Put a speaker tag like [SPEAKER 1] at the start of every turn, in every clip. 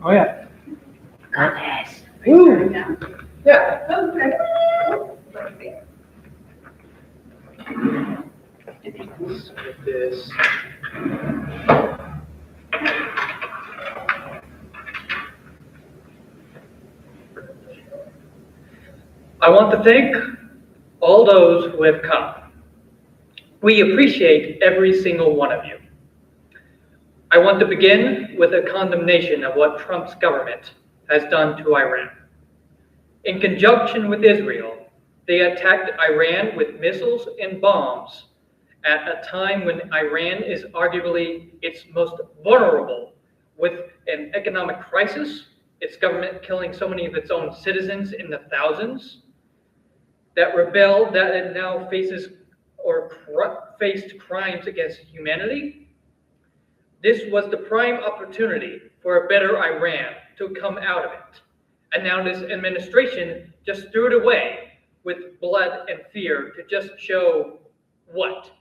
[SPEAKER 1] Oh yeah.
[SPEAKER 2] Got this.
[SPEAKER 1] Ooh.
[SPEAKER 3] Yeah.
[SPEAKER 2] Okay.
[SPEAKER 3] Like this. I want to thank all those who have come. We appreciate every single one of you. I want to begin with a condemnation of what Trump's government has done to Iran. In conjunction with Israel, they attacked Iran with missiles and bombs at a time when Iran is arguably its most vulnerable, with an economic crisis, its government killing so many of its own citizens in the thousands, that rebel that it now faces or faced crimes against humanity. This was the prime opportunity for a better Iran to come out of it. And now this administration just threw it away with blood and fear to just show what?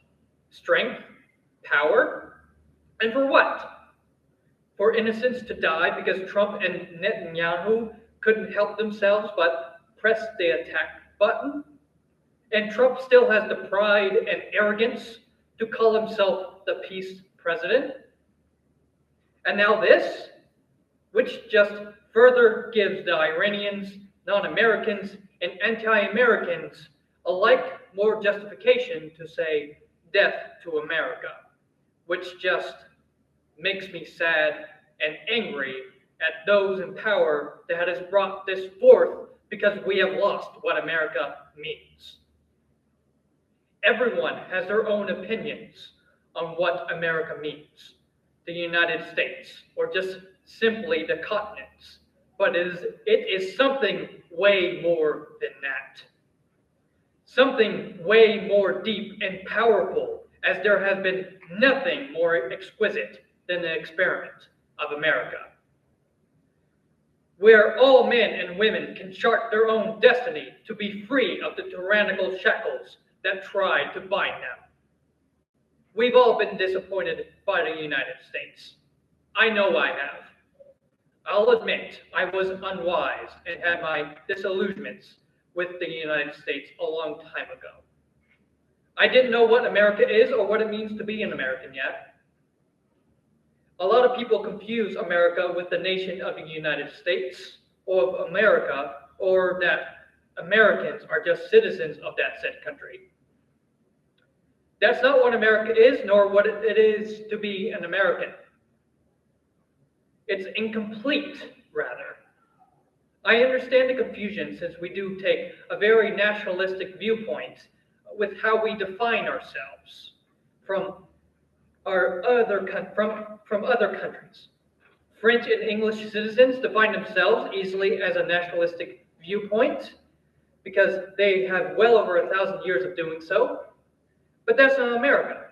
[SPEAKER 3] Strength, power, and for what? For innocents to die because Trump and Netanyahu couldn't help themselves but press the attack button? And Trump still has the pride and arrogance to call himself the peace president? And now this, which just further gives the Iranians, non-Americans, and anti-Americans alike more justification to say death to America, which just makes me sad and angry at those in power that has brought this forth because we have lost what America means. Everyone has their own opinions on what America means. The United States, or just simply the continents, but it is something way more than that. Something way more deep and powerful, as there has been nothing more exquisite than the experiment of America, where all men and women can chart their own destiny to be free of the tyrannical shackles that tried to bind them. We've all been disappointed by the United States. I know I have. I'll admit I was unwise and had my disillusionments with the United States a long time ago. I didn't know what America is or what it means to be an American yet. A lot of people confuse America with the nation of the United States or of America, or that Americans are just citizens of that said country. That's not what America is, nor what it is to be an American. It's incomplete, rather. I understand the confusion, since we do take a very nationalistic viewpoint with how we define ourselves from other countries. French and English citizens define themselves easily as a nationalistic viewpoint because they have well over 1,000 years of doing so. But that's not America.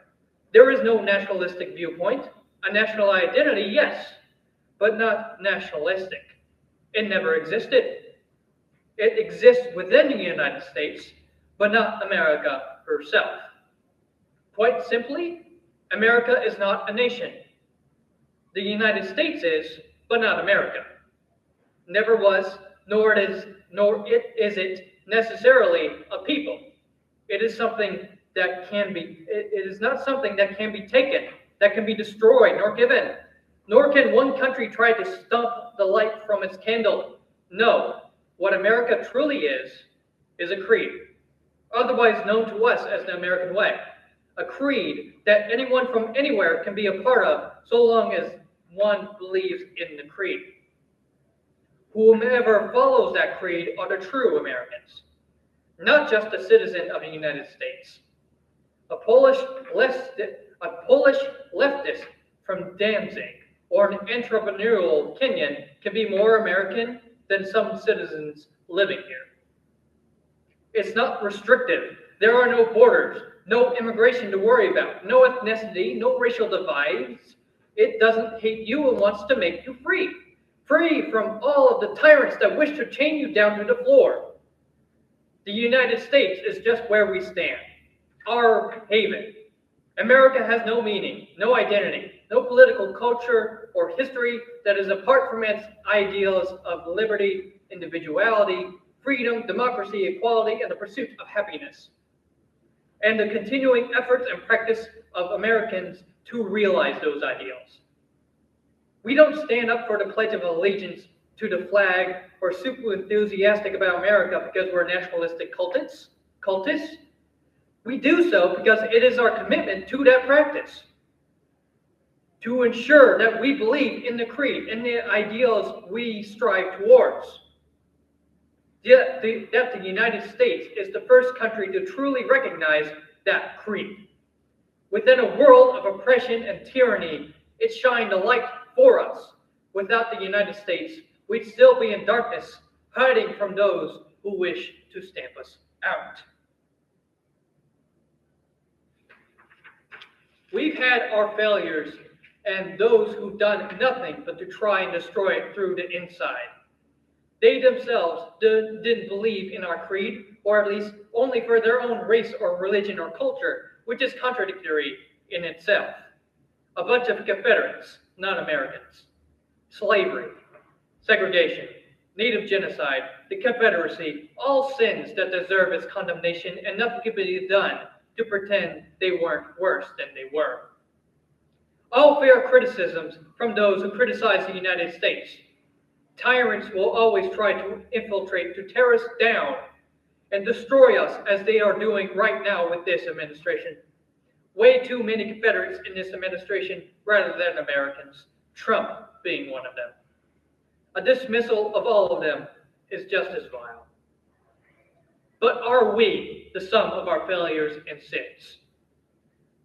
[SPEAKER 3] There is no nationalistic viewpoint. A national identity, yes, but not nationalistic. It never existed. It exists within the United States, but not America herself. Quite simply, America is not a nation. The United States is, but not America. Never was, nor is it necessarily a people. It is something that can be, it is not something that can be taken, that can be destroyed, nor given. Nor can one country try to stump the light from its candle. No, what America truly is a creed, otherwise known to us as the American way. A creed that anyone from anywhere can be a part of, so long as one believes in the creed. Whomever follows that creed are the true Americans, not just a citizen of the United States. A Polish leftist from Danzig or an entrepreneurial Kenyan can be more American than some citizens living here. It's not restrictive. There are no borders, no immigration to worry about, no ethnicity, no racial divides. It doesn't hate you and wants to make you free. Free from all of the tyrants that wish to chain you down to the floor. The United States is just where we stand. Our haven. America has no meaning, no identity, no political culture or history that is apart from its ideals of liberty, individuality, freedom, democracy, equality, and the pursuit of happiness, and the continuing efforts and practice of Americans to realize those ideals. We don't stand up for the Pledge of Allegiance to the flag or super enthusiastic about America because we're nationalistic cultists. We do so because it is our commitment to that practice, to ensure that we believe in the creed and the ideals we strive towards. That the United States is the first country to truly recognize that creed. Within a world of oppression and tyranny, it shined a light for us. Without the United States, we'd still be in darkness, hiding from those who wish to stamp us out. We've had our failures and those who've done nothing but to try and destroy it through the inside. They themselves didn't believe in our creed, or at least only for their own race or religion or culture, which is contradictory in itself. A bunch of Confederates, not Americans. Slavery, segregation, Native genocide, the Confederacy, all sins that deserve its condemnation, and nothing can be done to pretend they weren't worse than they were. All fair criticisms from those who criticize the United States. Tyrants will always try to infiltrate, to tear us down, and destroy us as they are doing right now with this administration. Way too many Confederates in this administration rather than Americans, Trump being one of them. A dismissal of all of them is just as vile. But are we the sum of our failures and sins?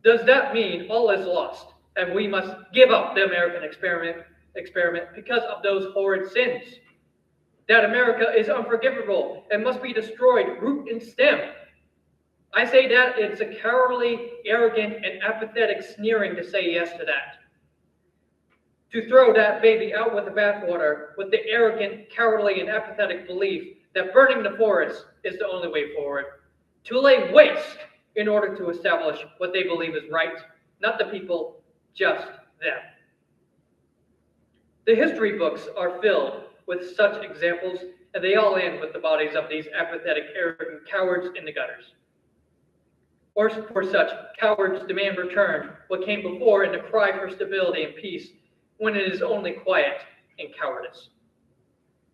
[SPEAKER 3] Does that mean all is lost and we must give up the American experiment because of those horrid sins? That America is unforgivable and must be destroyed root and stem? I say that it's a cowardly, arrogant, and apathetic sneering to say yes to that. To throw that baby out with the bathwater with the arrogant, cowardly, and apathetic belief that burning the forest is the only way forward. To lay waste in order to establish what they believe is right, not the people, just them. The history books are filled with such examples, and they all end with the bodies of these apathetic, arrogant cowards in the gutters. Or for such cowards demand return what came before in the cry for stability and peace, when it is only quiet and cowardice.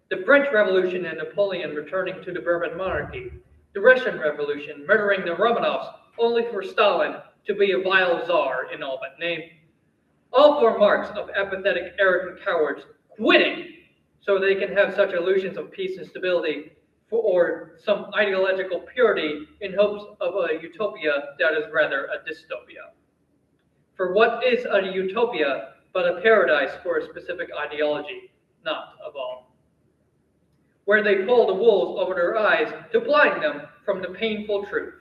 [SPEAKER 3] The French Revolution and Napoleon returning to the Bourbon monarchy, the Russian Revolution murdering the Romanovs only for Stalin to be a vile czar in all but name. All four marks of apathetic, arrogant cowards quitting so they can have such illusions of peace and stability or some ideological purity in hopes of a utopia that is rather a dystopia. For what is a utopia but a paradise for a specific ideology, not of all? Where they pull the wool over their eyes to blind them from the painful truth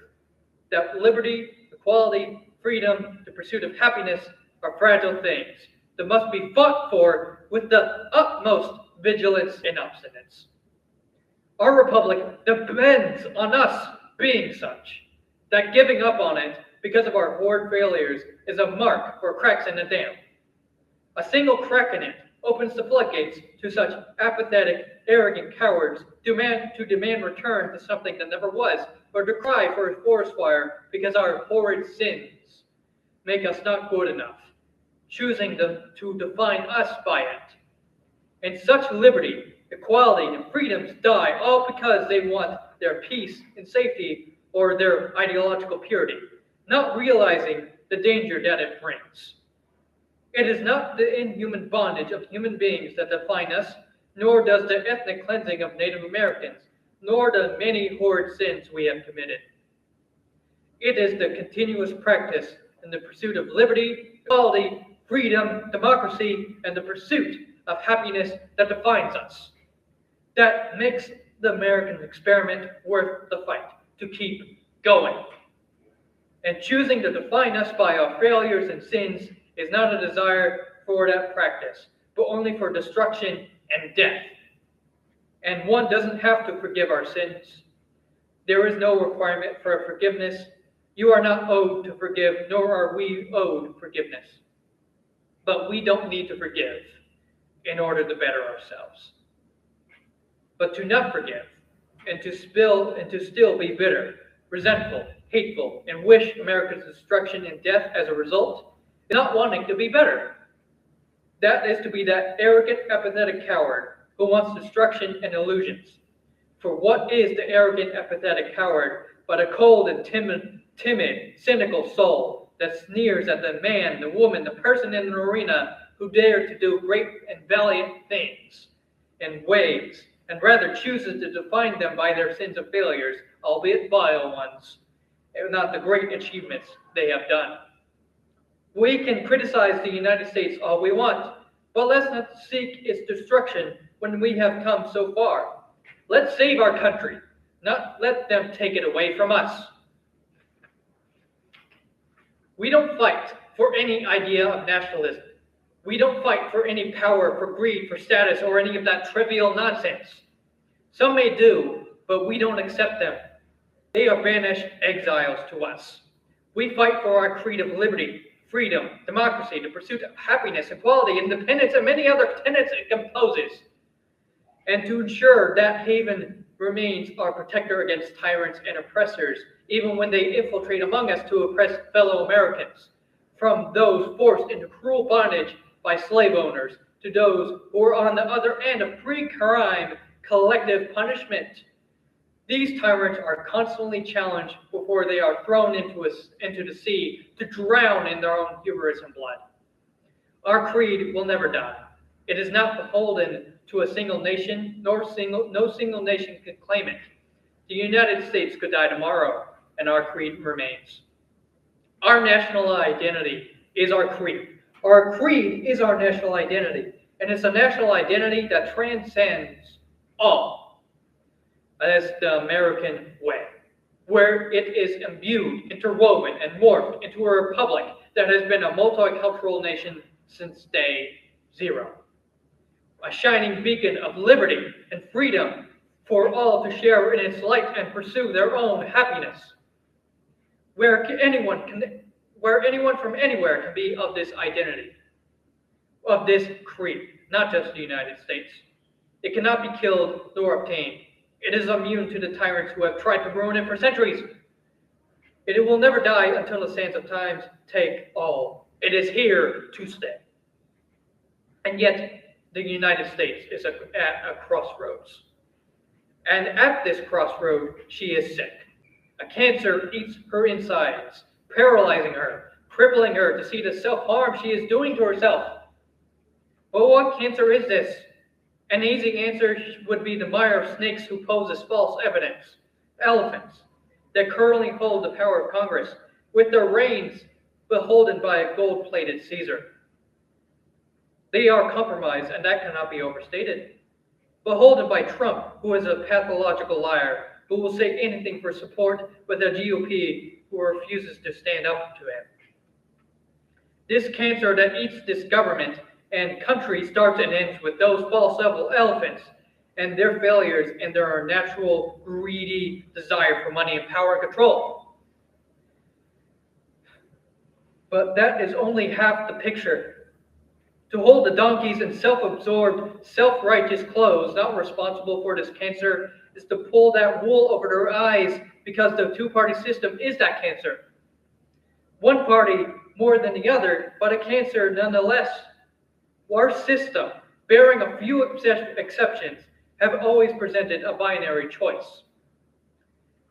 [SPEAKER 3] that liberty, equality, freedom, the pursuit of happiness are fragile things that must be fought for with the utmost vigilance and obstinance. Our republic depends on us being such, that giving up on it because of our horrid failures is a mark for cracks in the dam. A single crack in it opens the floodgates to such apathetic, arrogant cowards to demand return to something that never was, or to cry for a forest fire because our horrid sins make us not good enough, choosing to define us by it. And such liberty, equality, and freedoms die all because they want their peace and safety or their ideological purity, not realizing the danger that it brings. It is not the inhuman bondage of human beings that define us, nor does the ethnic cleansing of Native Americans, nor the many horrid sins we have committed. It is the continuous practice in the pursuit of liberty, equality, freedom, democracy, and the pursuit of happiness that defines us, that makes the American experiment worth the fight to keep going. And choosing to define us by our failures and sins is not a desire for that practice, but only for destruction and death. And one doesn't have to forgive our sins. There is no requirement for forgiveness. You are not owed to forgive, nor are we owed forgiveness. But we don't need to forgive. in order to better ourselves. But to not forgive, and to still be bitter, resentful, hateful, and wish America's destruction and death as a result, is not wanting to be better. That is to be that arrogant, apathetic coward who wants destruction and illusions. For what is the arrogant, apathetic coward but a cold and timid, cynical soul that sneers at the man, the woman, the person in the arena who dare to do great and valiant things and ways, and rather chooses to define them by their sins and failures, albeit vile ones, and not the great achievements they have done. We can criticize the United States all we want, but let's not seek its destruction when we have come so far. Let's save our country, not let them take it away from us. We don't fight for any idea of nationalism. We don't fight for any power, for greed, for status, or any of that trivial nonsense. Some may do, but we don't accept them. They are banished exiles to us. We fight for our creed of liberty, freedom, democracy, the pursuit of happiness, equality, independence, and many other tenets it composes. And to ensure that haven remains our protector against tyrants and oppressors, even when they infiltrate among us to oppress fellow Americans, from those forced into cruel bondage by slave owners to those who are on the other end of pre-crime collective punishment. These tyrants are constantly challenged before they are thrown into the sea to drown in their own hubris and blood. Our creed will never die. It is not beholden to a single nation, no single nation can claim it. The United States could die tomorrow, and our creed remains. Our national identity is our creed. Our creed is our national identity, and it's a national identity that transcends all. That's the American way, where it is imbued, interwoven, and morphed into a republic that has been a multicultural nation since day zero. A shining beacon of liberty and freedom for all to share in its light and pursue their own happiness. Where anyone from anywhere can be of this identity, of this creed, not just the United States. It cannot be killed nor obtained. It is immune to the tyrants who have tried to ruin it for centuries. It will never die until the sands of time take all. It is here to stay. And yet, the United States is at a crossroads. And at this crossroad, she is sick. A cancer eats her insides, paralyzing her, crippling her to see the self-harm she is doing to herself. But what cancer is this? An easy answer would be the mire of snakes who pose as false evidence, elephants that currently hold the power of Congress, with their reins beholden by a gold-plated Caesar. They are compromised, and that cannot be overstated. Beholden by Trump, who is a pathological liar, who will say anything for support, with a GOP who refuses to stand up to him. This cancer that eats this government and country starts and ends with those false elephants and their failures and their natural greedy desire for money and power and control. But that is only half the picture. To hold the donkeys in self-absorbed, self-righteous clothes not responsible for this cancer is to pull that wool over their eyes, because the two-party system is that cancer. One party more than the other, but a cancer nonetheless. Our system, bearing a few exceptions, have always presented a binary choice: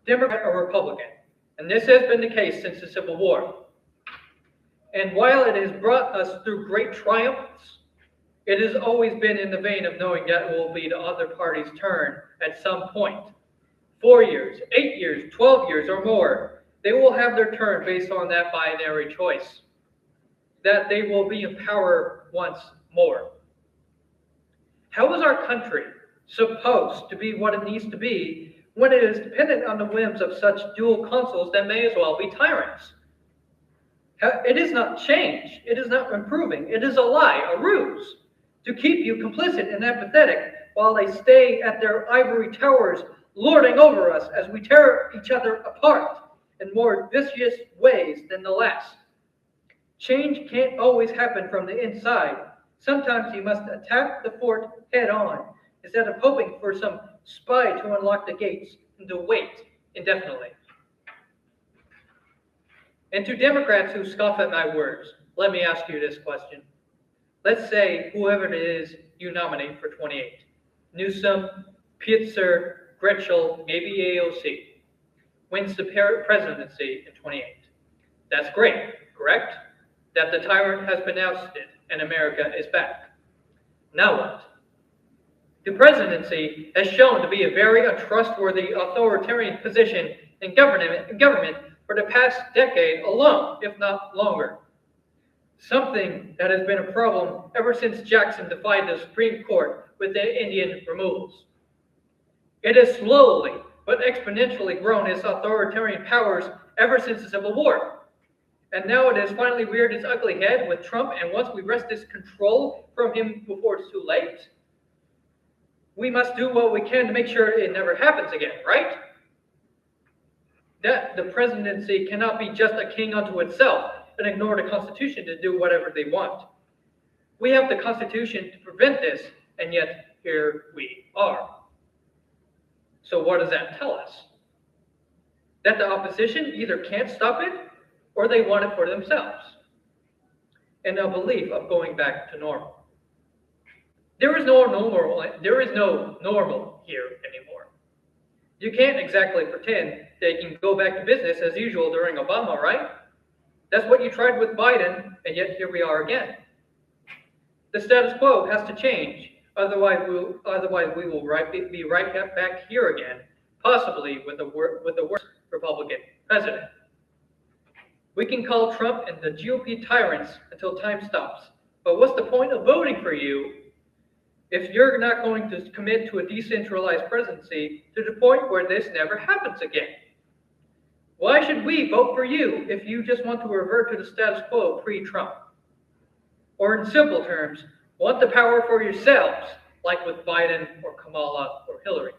[SPEAKER 3] Democrat or Republican. And this has been the case since the Civil War. And while it has brought us through great triumphs, it has always been in the vein of knowing that it will be the other party's turn at some point. 4 years, 8 years, 12 years, or more, they will have their turn based on that binary choice, that they will be in power once more. How is our country supposed to be what it needs to be when it is dependent on the whims of such dual consuls that may as well be tyrants? It is not change. It is not improving. It is a lie, a ruse, to keep you complicit and apathetic while they stay at their ivory towers, lording over us as we tear each other apart in more vicious ways than the last. Change can't always happen from the inside. Sometimes you must attack the fort head on instead of hoping for some spy to unlock the gates and to wait indefinitely. And to Democrats who scoff at my words, let me ask you this question. Let's say whoever it is you nominate for 28, Newsom, Pitzer, Gretschel, maybe AOC, wins the presidency in 28. That's great, correct? That the tyrant has been ousted and America is back. Now what? The presidency has shown to be a very untrustworthy authoritarian position in government for the past decade alone, if not longer. Something that has been a problem ever since Jackson defied the Supreme Court with the Indian removals. It has slowly but exponentially grown its authoritarian powers ever since the Civil War. And now it has finally reared its ugly head with Trump, and once we wrest this control from him before it's too late, we must do what we can to make sure it never happens again, right? That the presidency cannot be just a king unto itself and ignore the Constitution to do whatever they want. We have the Constitution to prevent this, and yet here we are. So what does that tell us? That the opposition either can't stop it or they want it for themselves, and a belief of going back to normal. There is no normal here anymore. You can't exactly pretend that you can go back to business as usual during Obama, right? That's what you tried with Biden, and yet here we are again. The status quo has to change, otherwise we will be right back here again, possibly with the worst Republican president. We can call Trump and the GOP tyrants until time stops, but what's the point of voting for you if you're not going to commit to a decentralized presidency to the point where this never happens again? Why should we vote for you if you just want to revert to the status quo pre-Trump? Or in simple terms, want the power for yourselves, like with Biden or Kamala or Hillary.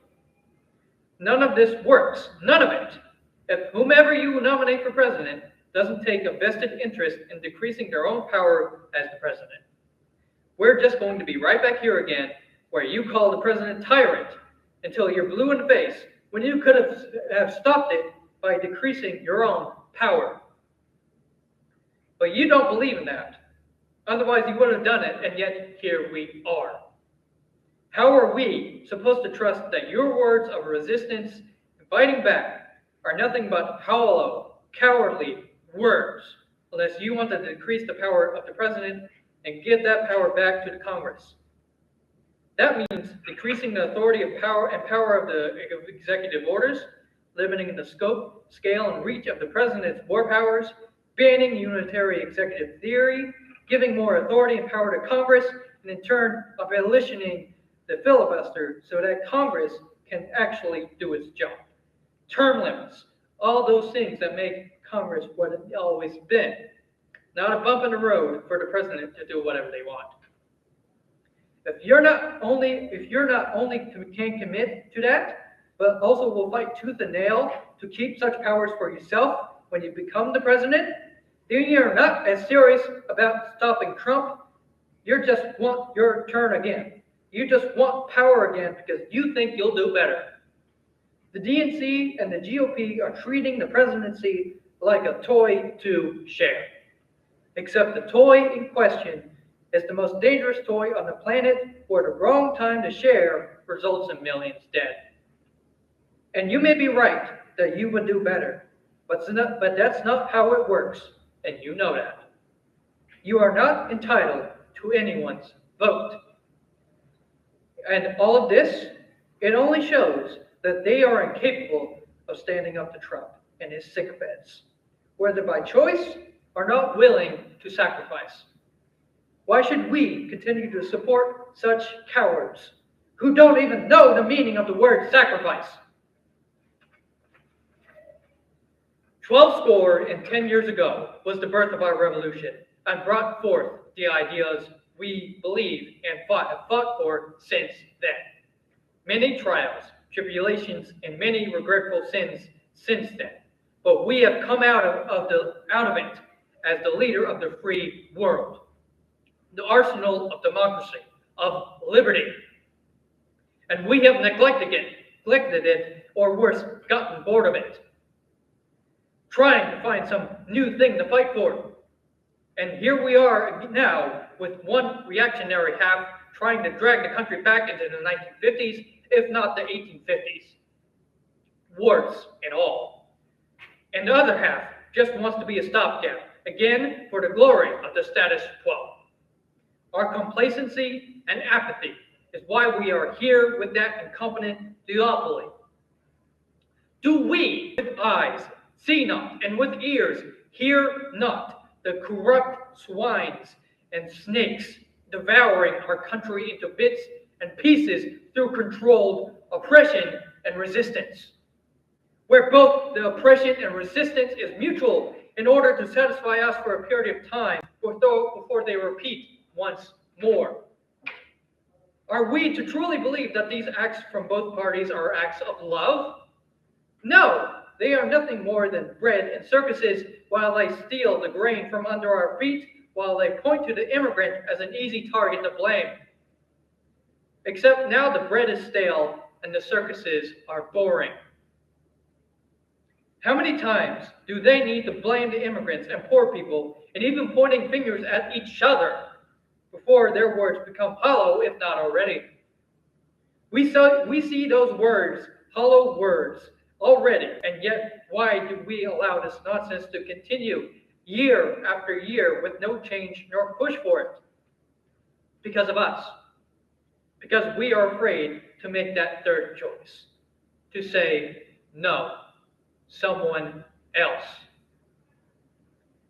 [SPEAKER 3] None of this works, none of it, if whomever you nominate for president doesn't take a vested interest in decreasing their own power as the president. We're just going to be right back here again, where you call the president tyrant until you're blue in the face, when you could have stopped it by decreasing your own power. But you don't believe in that. Otherwise, you would have done it, and yet here we are. How are we supposed to trust that your words of resistance and fighting back are nothing but hollow, cowardly words, unless you want to decrease the power of the president and give that power back to the Congress? That means decreasing the authority of power of the executive orders, limiting the scope, scale, and reach of the president's war powers, banning unitary executive theory, giving more authority and power to Congress, and in turn abolitioning the filibuster so that Congress can actually do its job. Term limits, all those things that make Congress what it's always been. Not a bump in the road for the president to do whatever they want. If you're not only can commit to that, but also will fight tooth and nail to keep such powers for yourself when you become the president, then you're not as serious about stopping Trump. You just want your turn again. You just want power again because you think you'll do better. The DNC and the GOP are treating the presidency like a toy to share. Except the toy in question is the most dangerous toy on the planet, where the wrong time to share results in millions dead. And you may be right that you would do better, but that's not how it works, and you know that. You are not entitled to anyone's vote. And all of this, it only shows that they are incapable of standing up to Trump and his sycophants, whether by choice or not willing to sacrifice. Why should we continue to support such cowards who don't even know the meaning of the word sacrifice? 10 years ago was the birth of our revolution and brought forth the ideas we believe and have fought for since then. Many trials, tribulations, and many regretful sins since then. But we have come out of it as the leader of the free world. the arsenal of democracy, of liberty. And we have neglected it, or worse, gotten bored of it, trying to find some new thing to fight for. And here we are now with one reactionary half trying to drag the country back into the 1950s, if not the 1850s. Warts and all. And the other half just wants to be a stopgap, again for the glory of the status quo. Our complacency and apathy is why we are here with that incompetent duopoly. Do we, with eyes, see not, and with ears, hear not the corrupt swines and snakes devouring our country into bits and pieces through controlled oppression and resistance, where both the oppression and resistance is mutual in order to satisfy us for a period of time before they repeat once more? Are we to truly believe that these acts from both parties are acts of love? No, they are nothing more than bread and circuses while they steal the grain from under our feet, while they point to the immigrant as an easy target to blame. Except now the bread is stale and the circuses are boring. How many times do they need to blame the immigrants and poor people, and even pointing fingers at each other, before their words become hollow, if not already? We see those words, hollow words, already, and yet why do we allow this nonsense to continue year after year with no change nor push for it? Because of us. Because we are afraid to make that third choice, to say no, someone else.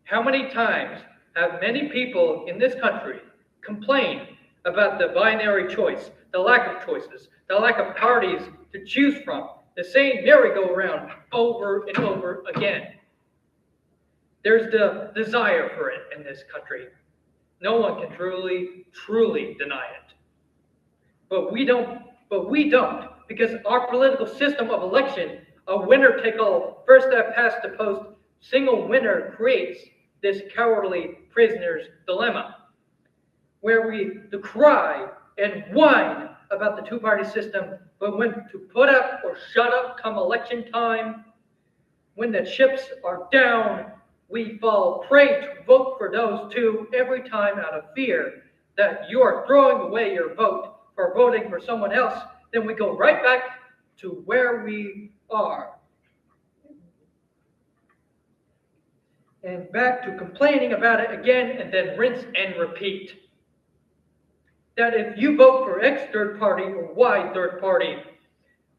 [SPEAKER 3] How many times have many people in this country complained about the binary choice, the lack of choices, the lack of parties to choose from, the same merry-go-round over and over again? There's the desire for it in this country. No one can truly deny it. But we don't, because our political system of election, a winner-take-all, first-past-the-post, single winner creates this cowardly prisoner's dilemma, where we decry and whine about the two-party system, but when to put up or shut up come election time, when the chips are down, we fall prey to vote for those two every time out of fear that you are throwing away your vote for voting for someone else. Then we go right back to where we are. And back to complaining about it again, and then rinse and repeat. That if you vote for X third party or Y third party,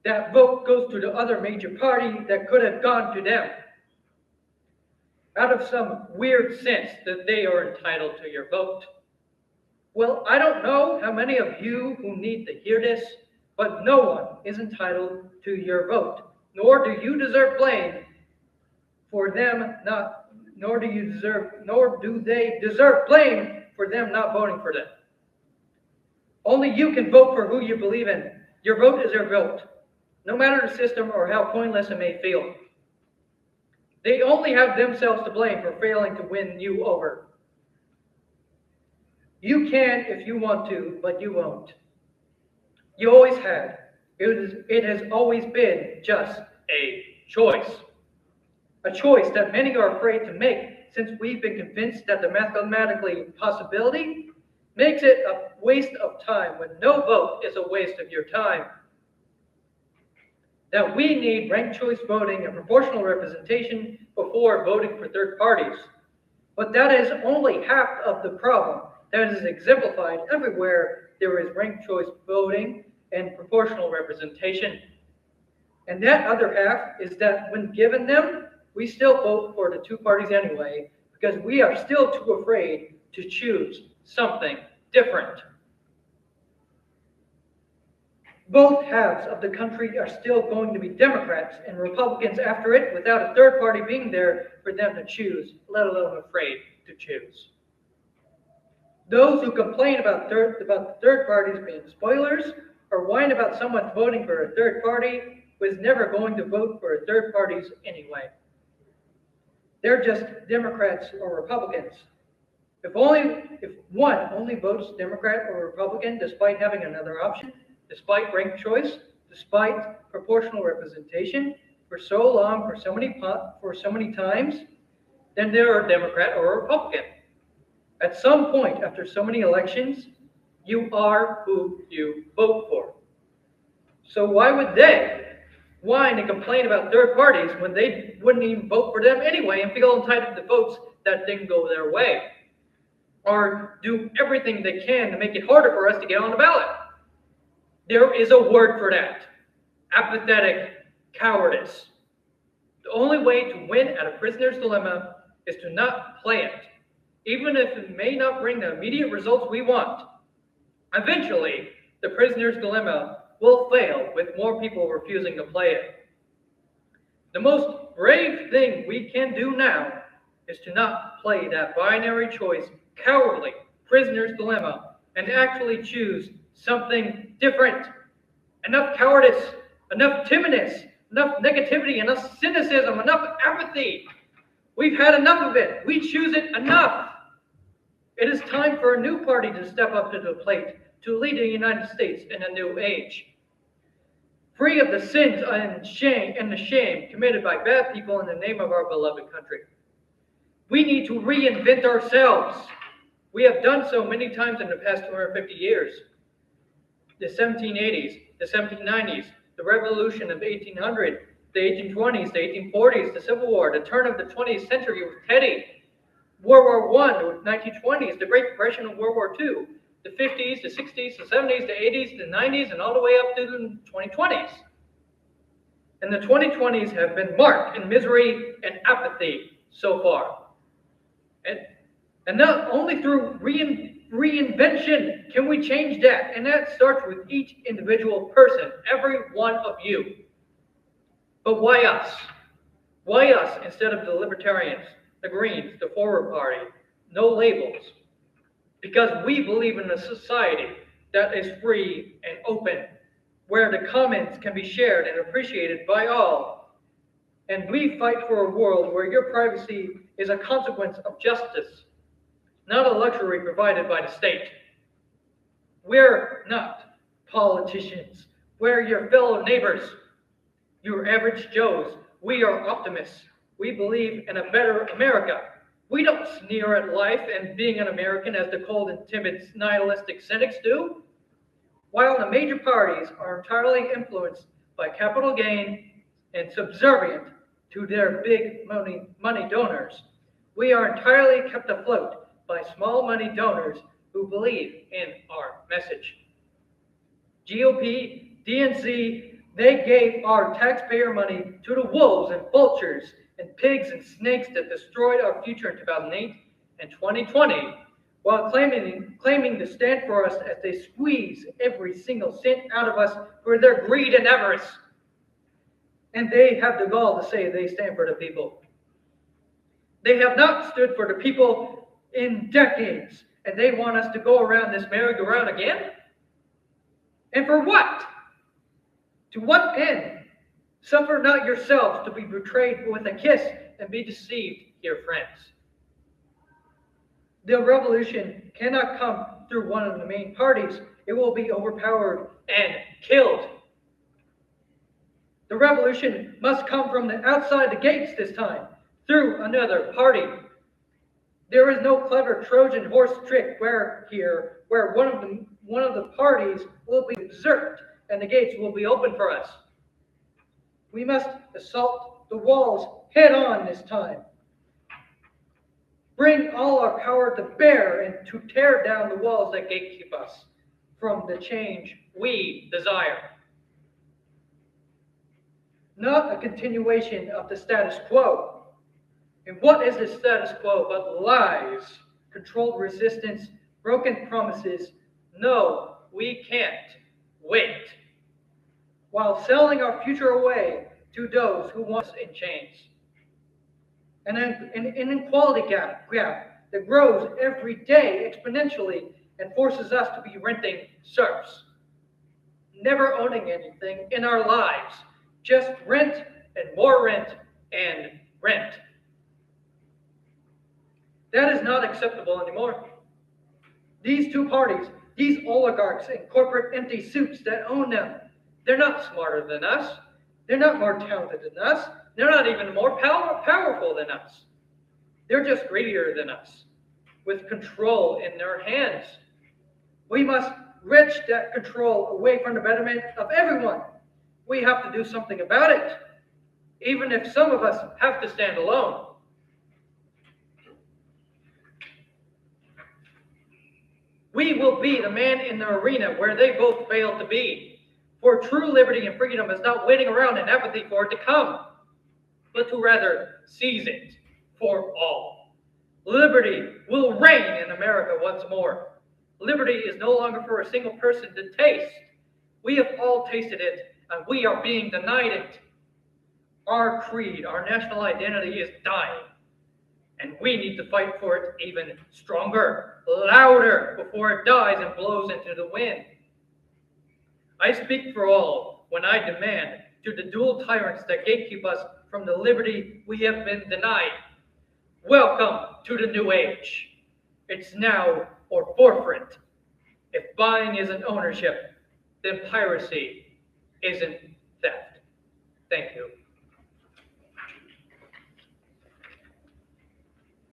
[SPEAKER 3] that vote goes to the other major party that could have gone to them, out of some weird sense that they are entitled to your vote. Well, I don't know how many of you who need to hear this, but no one is entitled to your vote, nor do you deserve blame for them not, nor do they deserve blame for them not voting for them. Only you can vote for who you believe in. Your vote is your vote, no matter the system or how pointless it may feel. They only have themselves to blame for failing to win you over. You can if you want to, but you won't. You always had. It has always been just a choice. A choice that many are afraid to make, since we've been convinced that the mathematically possibility makes it a waste of time when no vote is a waste of your time. That we need ranked choice voting and proportional representation before voting for third parties. But that is only half of the problem that is exemplified everywhere there is ranked choice voting and proportional representation. And that other half is that when given them, we still vote for the two parties anyway, because we are still too afraid to choose something different. Both halves of the country are still going to be Democrats and Republicans after it, without a third party being there for them to choose, let alone afraid to choose. Those who complain about the third parties being spoilers, or whine about someone voting for a third party who is never going to vote for a third parties anyway. They're just Democrats or Republicans. If one only votes Democrat or Republican despite having another option, despite ranked choice, despite proportional representation for so long, for so many times, then they're a Democrat or a Republican. At some point after so many elections, you are who you vote for. So why would they whine and complain about third parties when they wouldn't even vote for them anyway and feel entitled to votes that didn't go their way? Or do everything they can to make it harder for us to get on the ballot? There is a word for that: apathetic cowardice. The only way to win at a prisoner's dilemma is to not play it, even if it may not bring the immediate results we want. Eventually, the prisoner's dilemma will fail with more people refusing to play it. The most brave thing we can do now is to not play that binary choice, cowardly prisoner's dilemma, and actually choose something different. Enough cowardice, enough timidness, enough negativity, enough cynicism, enough apathy. We've had enough of it. We choose it enough. It is time for a new party to step up to the plate to lead the United States in a new age. Free of the sins and the shame committed by bad people in the name of our beloved country. We need to reinvent ourselves. We have done so many times in the past 250 years. The 1780s, the 1790s, the Revolution of 1800, the 1820s, the 1840s, the Civil War, the turn of the 20th century with Teddy, World War I, the 1920s, the Great Depression of World War II, the 50s, the 60s, the 70s, the 80s, the 90s, and all the way up to the 2020s. And the 2020s have been marked in misery and apathy so far. And not only through reinvention can we change that, and that starts with each individual person, every one of you. But why us? Why us instead of the Libertarians, the Greens, the Forward Party? No labels. Because we believe in a society that is free and open, where the comments can be shared and appreciated by all. And we fight for a world where your privacy is a consequence of justice, not a luxury provided by the state. We're not politicians. We're your fellow neighbors, your average Joes. We are optimists. We believe in a better America. We don't sneer at life and being an American as the cold and timid nihilistic cynics do. While the major parties are entirely influenced by capital gain and subservient to their big money donors, we are entirely kept afloat by small money donors who believe in our message. GOP, DNC, they gave our taxpayer money to the wolves and vultures and pigs and snakes that destroyed our future in 2008 and 2020, while claiming to stand for us as they squeeze every single cent out of us for their greed and avarice. And they have the gall to say they stand for the people. They have not stood for the people in decades, and they want us to go around this merry-go-round again? And for what? To what end? Suffer not yourselves to be betrayed with a kiss and be deceived, dear friends. The revolution cannot come through one of the main parties. It will be overpowered and killed. The revolution must come from the outside the gates this time, through another party. There is no clever Trojan horse trick where one of the parties will be usurped and the gates will be open for us. We must assault the walls head on this time. Bring all our power to bear and to tear down the walls that gatekeep us from the change we desire. Not a continuation of the status quo. And what is the status quo but lies, controlled resistance, broken promises? No, we can't wait. While selling our future away to those who want us in chains. And an inequality gap that grows every day exponentially and forces us to be renting serfs. Never owning anything in our lives, just rent and more rent and rent. That is not acceptable anymore. These two parties, these oligarchs in corporate empty suits that own them, they're not smarter than us. They're not more talented than us. They're not even more powerful than us. They're just greedier than us, with control in their hands. We must wrench that control away from the betterment of everyone. We have to do something about it, even if some of us have to stand alone. We will be the man in the arena where they both failed to be. For true liberty and freedom is not waiting around in apathy for it to come, but to rather seize it for all. Liberty will reign in America once more. Liberty is no longer for a single person to taste. We have all tasted it, and we are being denied it. Our creed, our national identity is dying, and we need to fight for it even stronger, louder, before it dies and blows into the wind. I speak for all when I demand to the dual tyrants that gatekeep us from the liberty we have been denied. Welcome to the new age. It's now or forfeit. If buying isn't ownership, then piracy isn't